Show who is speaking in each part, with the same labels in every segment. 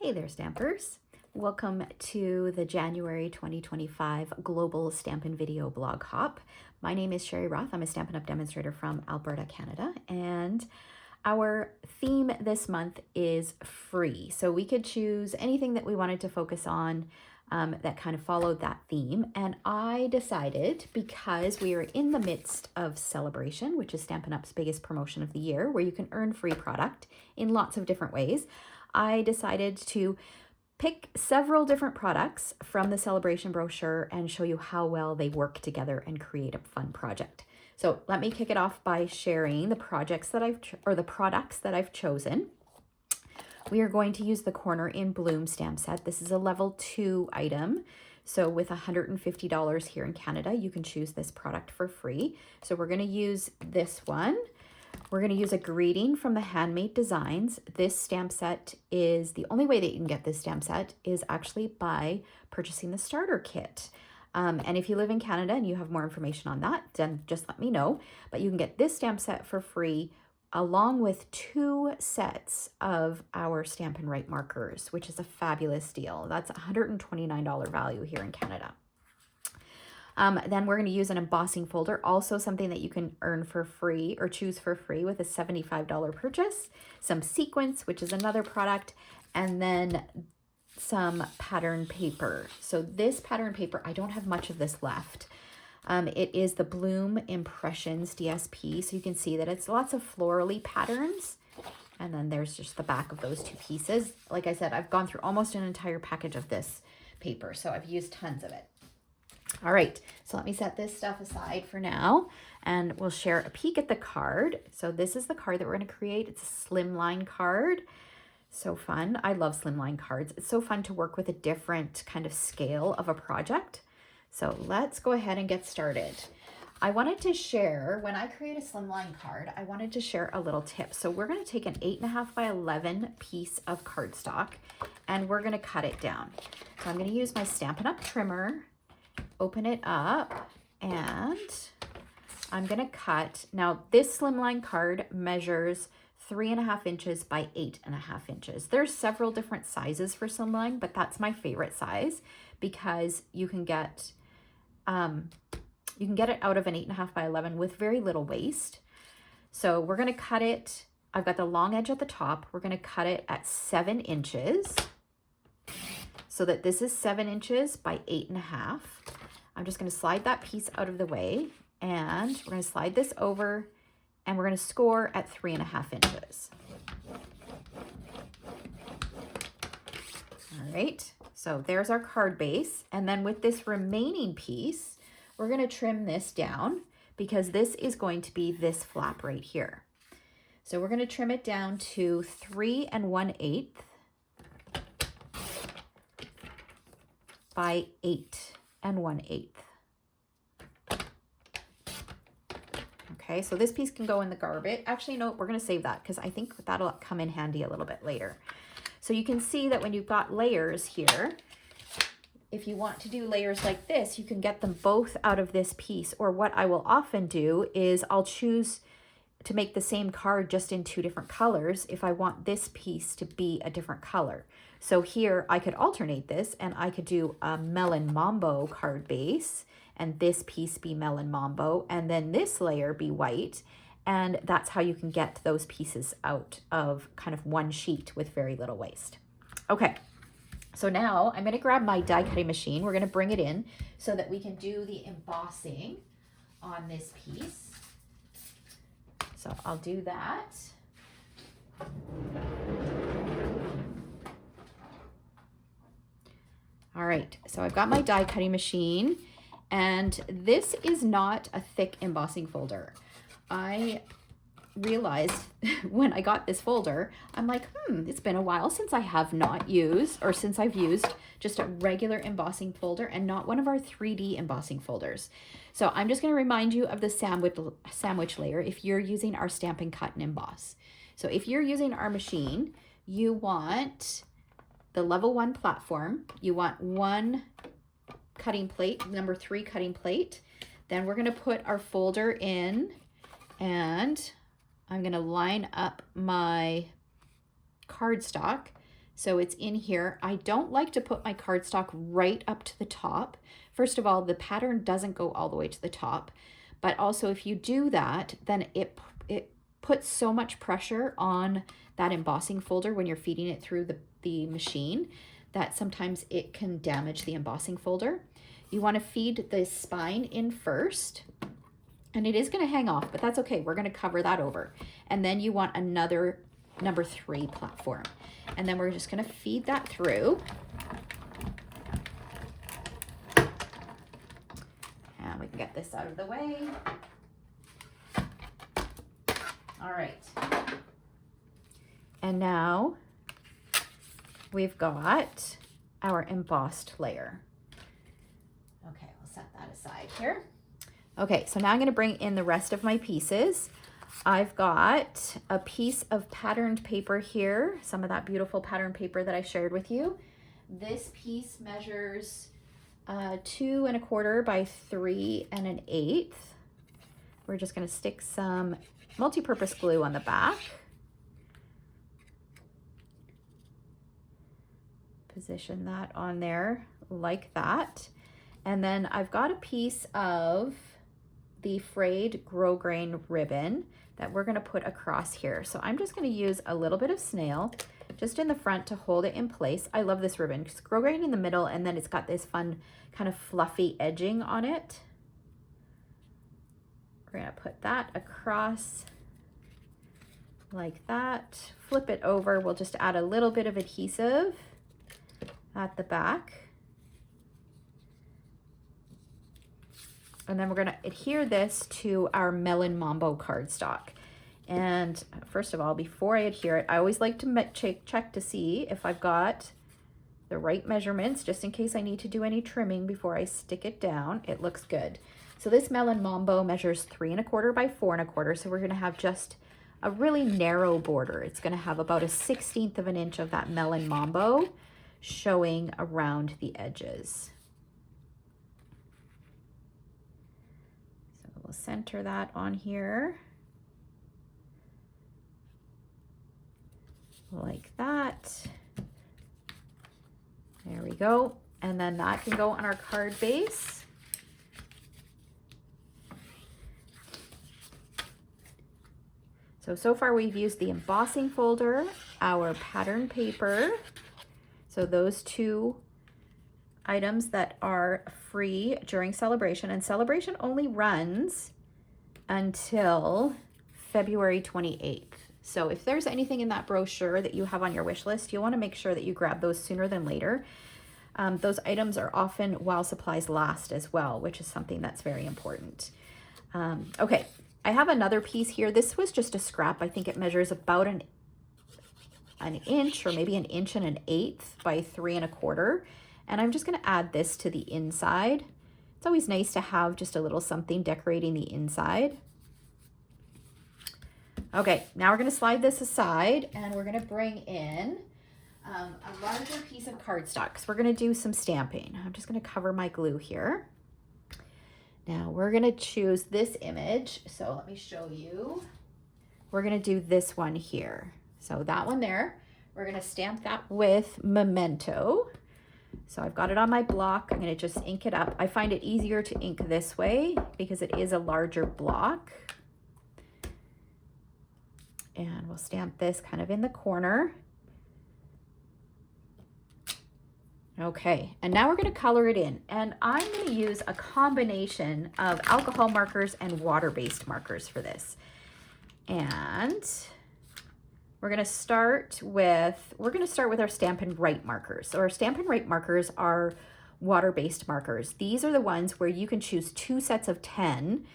Speaker 1: Hey there, Stampers. Welcome to the January 2025 Global Stampin' Video Blog Hop. My name is Sherry Roth. I'm a Stampin' Up! Demonstrator from Alberta, Canada, and our theme this month is free. So we could choose anything that we wanted to focus on that kind of followed that theme. And I decided, because we are in the midst of Sale-a-Bration, which is Stampin' Up's biggest promotion of the year, where you can earn free product in lots of different ways, I decided to pick several different products from the Sale-a-Bration brochure and show you how well they work together and create a fun project. So let me kick it off by sharing the products that I've chosen. We are going to use the Corner in Bloom stamp set. This is a level 2 item. So with $150 here in Canada, you can choose this product for free. So we're going to use this one. We're going to use a greeting from the Handmade Designs. This stamp set is, the only way that you can get this stamp set is actually by purchasing the starter kit. And if you live in Canada and you have more information on that, then just let me know. But you can get this stamp set for free along with 2 sets of our Stampin' Write markers, which is a fabulous deal. That's $129 value here in Canada. Then we're going to use an embossing folder, also something that you can earn for free or choose for free with a $75 purchase, some sequins, which is another product, and then some pattern paper. So this pattern paper, I don't have much of this left. It is the Bloom Impressions DSP, so you can see that it's lots of florally patterns. And then there's just the back of those 2 pieces. Like I said, I've gone through almost an entire package of this paper, so I've used tons of it. All right, so let me set this stuff aside for now, and we'll share a peek at the card. So this is the card that we're going to create. It's a Slimline card. So fun. I love Slimline cards. It's so fun to work with a different kind of scale of a project. So let's go ahead and get started. I wanted to share, when I create a Slimline card, I wanted to share a little tip. So we're going to take an 8.5 by 11 piece of cardstock, and we're going to cut it down. So I'm going to use my Stampin' Up! Trimmer, open it up, and I'm going to cut. Now this Slimline card measures 3.5 inches by 8.5 inches. There's several different sizes for Slimline, but that's my favorite size because you can get it out of an 8.5 by 11 with very little waste. So we're going to cut it. I've got the long edge at the top. We're going to cut it at 7 inches so that this is 7 inches by 8.5. I'm just going to slide that piece out of the way, and we're going to slide this over, and we're going to score at 3.5 inches. All right, so there's our card base. And then with this remaining piece, we're going to trim this down because this is going to be this flap right here. So we're going to trim it down to 3 1/8 by 8 1/8. Okay, so this piece can go in the garbage. Actually, no, we're going to save that because I think that'll come in handy a little bit later. So you can see that when you've got layers here, if you want to do layers like this, you can get them both out of this piece. Or what I will often do is I'll choose to make the same card just in 2 different colors if I want this piece to be a different color. So here I could alternate this, and I could do a Melon Mambo card base, and this piece be Melon Mambo, and then this layer be white. And that's how you can get those pieces out of kind of one sheet with very little waste. Okay, so now I'm going to grab my die cutting machine. We're going to bring it in so that we can do the embossing on this piece. So I'll do that. All right, so I've got my die cutting machine, and this is not a thick embossing folder. I realized when I got this folder, I'm like, it's been a while since I have not used, or since I've used just a regular embossing folder and not one of our 3D embossing folders. So I'm just going to remind you of the sandwich layer if you're using our Stampin' Cut and Emboss. So if you're using our machine, you want the level 1 platform. You want 1 cutting plate, number 3 cutting plate. Then we're going to put our folder in, and I'm going to line up my cardstock So it's in here. I don't like to put my cardstock right up to the top. First of all, the pattern doesn't go all the way to the top, but also if you do that, then it puts so much pressure on that embossing folder when you're feeding it through the machine that sometimes it can damage the embossing folder. You want to feed the spine in first, and it is going to hang off, but that's okay. We're going to cover that over. And then you want another number 3 platform. And then we're just going to feed that through. And we can get this out of the way. All right. And now we've got our embossed layer. Okay, we'll set that aside here. Okay, so now I'm going to bring in the rest of my pieces. I've got a piece of patterned paper here, some of that beautiful patterned paper that I shared with you. This piece measures 2 1/4 by 3 1/8. We're just going to stick some multi-purpose glue on the back. Position that on there like that. And then I've got a piece of the frayed grosgrain ribbon that we're going to put across here. So I'm just going to use a little bit of snail just in the front to hold it in place. I love this ribbon because grosgrain in the middle, and then it's got this fun kind of fluffy edging on it. We're going to put that across like that. Flip it over. We'll just add a little bit of adhesive at the back. And then we're going to adhere this to our Melon Mambo cardstock. And first of all, before I adhere it, I always like to check to see if I've got the right measurements, just in case I need to do any trimming before I stick it down. It looks good. So this Melon Mambo measures 3 1/4 by 4 1/4. So we're going to have just a really narrow border. It's going to have about a 1/16 of an inch of that Melon Mambo showing around the edges. We'll center that on here like that. There we go. And then that can go on our card base. So far we've used the embossing folder, our pattern paper. So those 2 items that are free during Sale-a-Bration, and Sale-a-Bration only runs until February 28th. So if there's anything in that brochure that you have on your wish list, you'll want to make sure that you grab those sooner than later. Those items are often while supplies last as well, which is something that's very important. Okay, I have another piece here. This was just a scrap. I think it measures about an inch or maybe 1 1/8 by 3 1/4. And I'm just going to add this to the inside. It's always nice to have just a little something decorating the inside. Okay, now we're going to slide this aside and we're going to bring in a larger piece of cardstock because we're going to do some stamping. I'm just going to cover my glue here. Now we're going to choose this image. So let me show you. We're going to do this one here. So that one there, we're going to stamp that with Memento. So I've got it on my block. I'm going to just ink it up. I find it easier to ink this way because it is a larger block. And we'll stamp this kind of in the corner. Okay, and now we're going to color it in. And I'm going to use a combination of alcohol markers and water-based markers for this. And we're going to start with our Stampin' Write markers. So our Stampin' Write markers are water-based markers. These are the ones where you can choose 2 sets of 10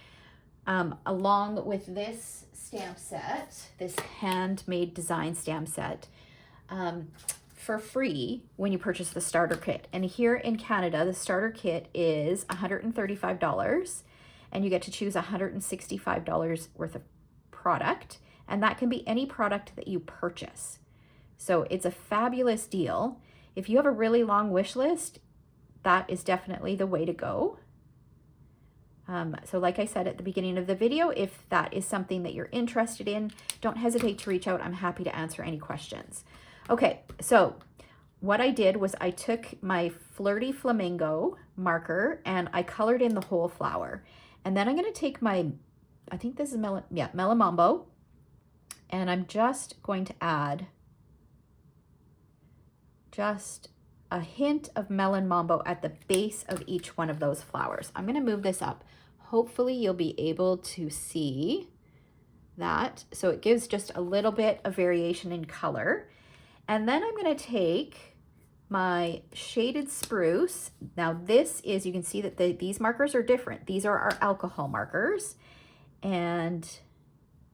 Speaker 1: along with this stamp set, this handmade design stamp set, for free when you purchase the starter kit. And here in Canada, the starter kit is $135 and you get to choose $165 worth of product. And that can be any product that you purchase. So it's a fabulous deal. If you have a really long wish list, that is definitely the way to go. So like I said at the beginning of the video, if that is something that you're interested in, don't hesitate to reach out. I'm happy to answer any questions. Okay, so what I did was I took my Flirty Flamingo marker and I colored in the whole flower. And then I'm going to take my, I think this is Melon Mambo, and I'm just going to add just a hint of Melon Mambo at the base of each one of those flowers. I'm going to move this up. Hopefully you'll be able to see that. So it gives just a little bit of variation in color. And then I'm going to take my shaded spruce. Now this is, you can see that these markers are different. These are our alcohol markers. And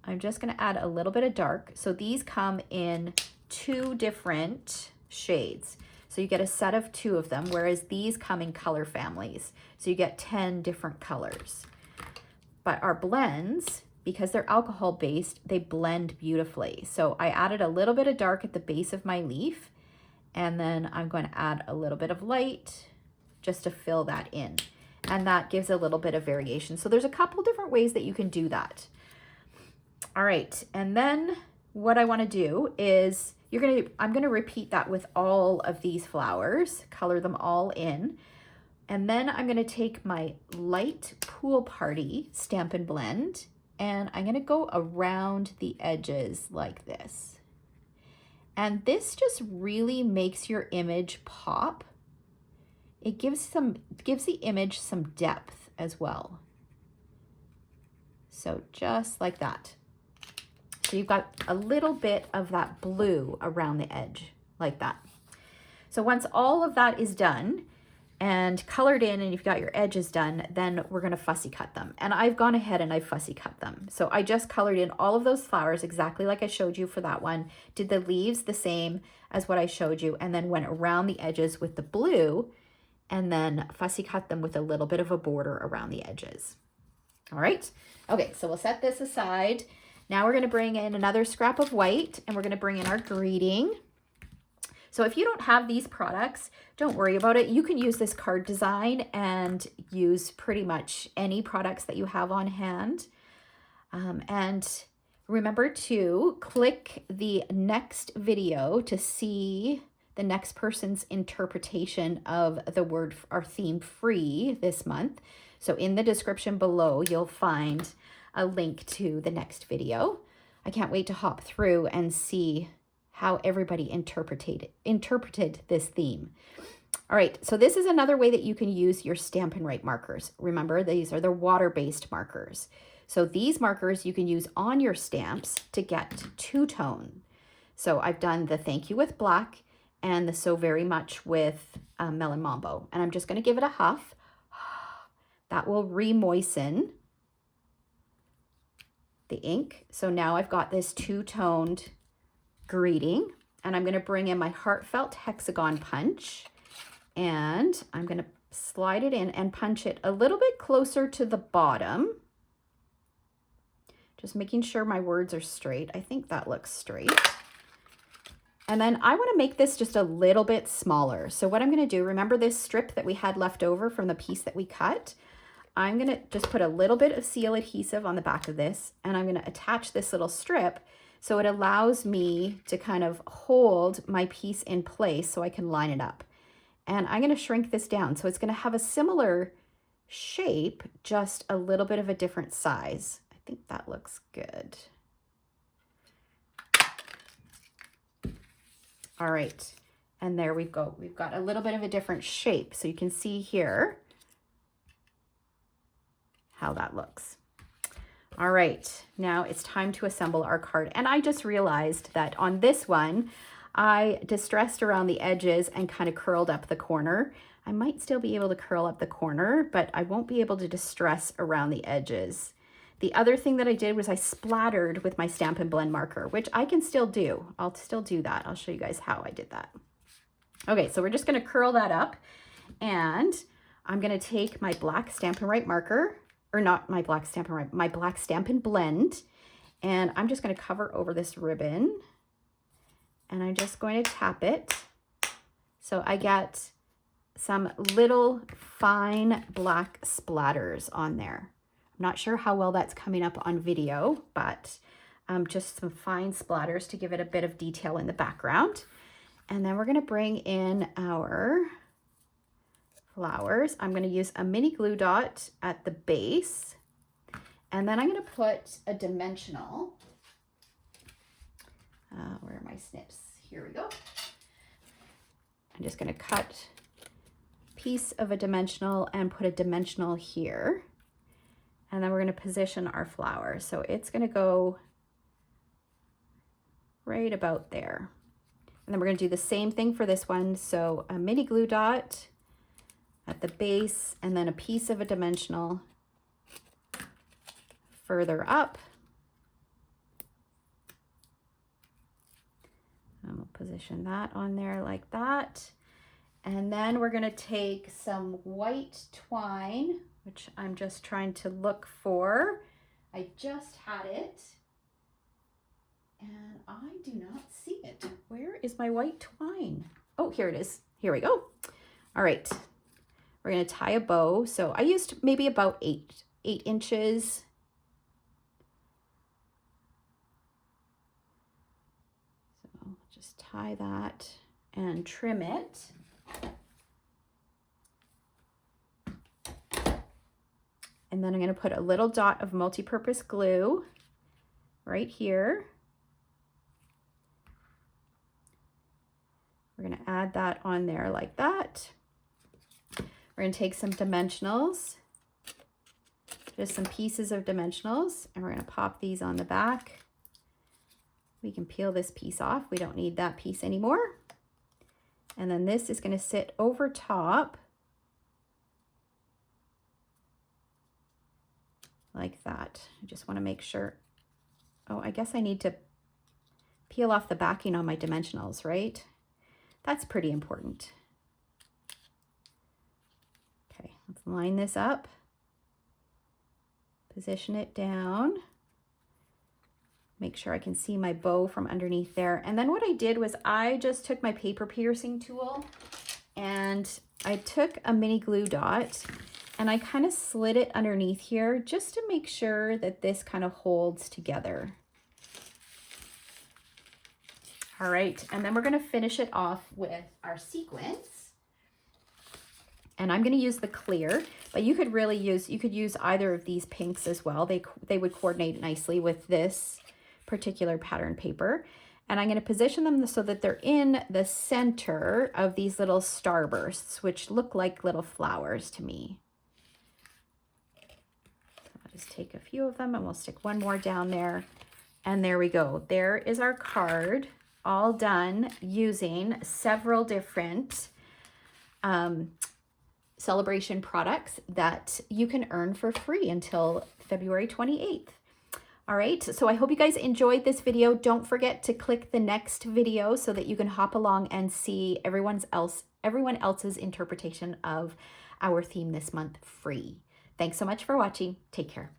Speaker 1: I'm just going to add a little bit of dark. So these come in 2 different shades. So you get a set of 2 of them, whereas these come in color families. So you get 10 different colors. But our blends, because they're alcohol based, they blend beautifully. So I added a little bit of dark at the base of my leaf, and then I'm going to add a little bit of light just to fill that in. And that gives a little bit of variation. So there's a couple different ways that you can do that. All right, and then what I want to do is I'm going to repeat that with all of these flowers, color them all in. And then I'm going to take my light Pool Party Stampin' Blend, and I'm going to go around the edges like this. And this just really makes your image pop. It gives the image some depth as well. So just like that. So you've got a little bit of that blue around the edge like that. So once all of that is done and colored in and you've got your edges done, then we're going to fussy cut them. And I've gone ahead and I've fussy cut them. So I just colored in all of those flowers exactly like I showed you for that one, did the leaves the same as what I showed you, and then went around the edges with the blue and then fussy cut them with a little bit of a border around the edges. All right. Okay, so we'll set this aside. Now we're going to bring in another scrap of white, and we're going to bring in our greeting. So if you don't have these products, don't worry about it. You can use this card design and use pretty much any products that you have on hand. And remember to click the next video to see the next person's interpretation of the word, our theme, free, this month. So in the description below, you'll find a link to the next video. I can't wait to hop through and see how everybody interpreted this theme. All right, so this is another way that you can use your Stampin' Write markers. Remember, these are the water-based markers. So these markers you can use on your stamps to get two-tone. So I've done the Thank You with black and the So Very Much with Melon Mambo. And I'm just gonna give it a huff. That will re-moisten the ink. So now I've got this two-toned greeting, and I'm going to bring in my Heartfelt Hexagon punch, and I'm going to slide it in and punch it a little bit closer to the bottom, just making sure my words are straight. I think that looks straight. And then I want to make this just a little bit smaller. So what I'm going to do, remember this strip that we had left over from the piece that we cut? I'm going to just put a little bit of seal adhesive on the back of this, and I'm going to attach this little strip so it allows me to kind of hold my piece in place so I can line it up. And I'm going to shrink this down. So it's going to have a similar shape, just a little bit of a different size. I think that looks good. All right. And there we go. We've got a little bit of a different shape. So you can see here how that looks. All right, now it's time to assemble our card. And I just realized that on this one, I distressed around the edges and kind of curled up the corner. I might still be able to curl up the corner, but I won't be able to distress around the edges. The other thing that I did was I splattered with my Stampin' Blend marker, which I can still do. I'll still do that. I'll show you guys how I did that. Okay, so we're just gonna curl that up, and I'm gonna take my black Stampin' Write marker, or not my black Stampin' Write, my black Stampin' Blend, and I'm just going to cover over this ribbon, and I'm just going to tap it so I get some little fine black splatters on there. I'm not sure how well that's coming up on video, but just some fine splatters to give it a bit of detail in the background. And then we're going to bring in our flowers. I'm going to use a mini glue dot at the base. And then I'm going to put a dimensional. Where are my snips? Here we go. I'm just going to cut a piece of a dimensional and put a dimensional here. And then we're going to position our flower. So it's going to go right about there. And then we're going to do the same thing for this one. So a mini glue dot at the base and then a piece of a dimensional further up. And we'll position that on there like that. And then we're going to take some white twine, which I'm just trying to look for. I just had it and I do not see it. Where is my white twine? Oh, here it is. Here we go. All right. We're going to tie a bow. So I used maybe about eight inches. So just tie that and trim it. And then I'm going to put a little dot of multi-purpose glue right here. We're going to add that on there like that. We're going to take some dimensionals, just some pieces of dimensionals, and we're going to pop these on the back. We can peel this piece off. We don't need that piece anymore. And then this is going to sit over top like that. I just want to make sure. Oh, I guess I need to peel off the backing on my dimensionals, right? That's pretty important. Okay, let's line this up. Position it down. Make sure I can see my bow from underneath there. And then what I did was I just took my paper piercing tool and I took a mini glue dot and I kind of slid it underneath here just to make sure that this kind of holds together. All right, and then we're going to finish it off with our sequins. And I'm going to use the clear, but you could really use, you could use either of these pinks as well. They would coordinate nicely with this particular pattern paper. And I'm going to position them so that they're in the center of these little starbursts, which look like little flowers to me. I'll just take a few of them and we'll stick one more down there. And there we go. There is our card, all done using several different Sale-a-Bration products that you can earn for free until February 28th. All right, so I hope you guys enjoyed this video. Don't forget to click the next video so that you can hop along and see everyone else's interpretation of our theme this month free. Thanks so much for watching. Take care.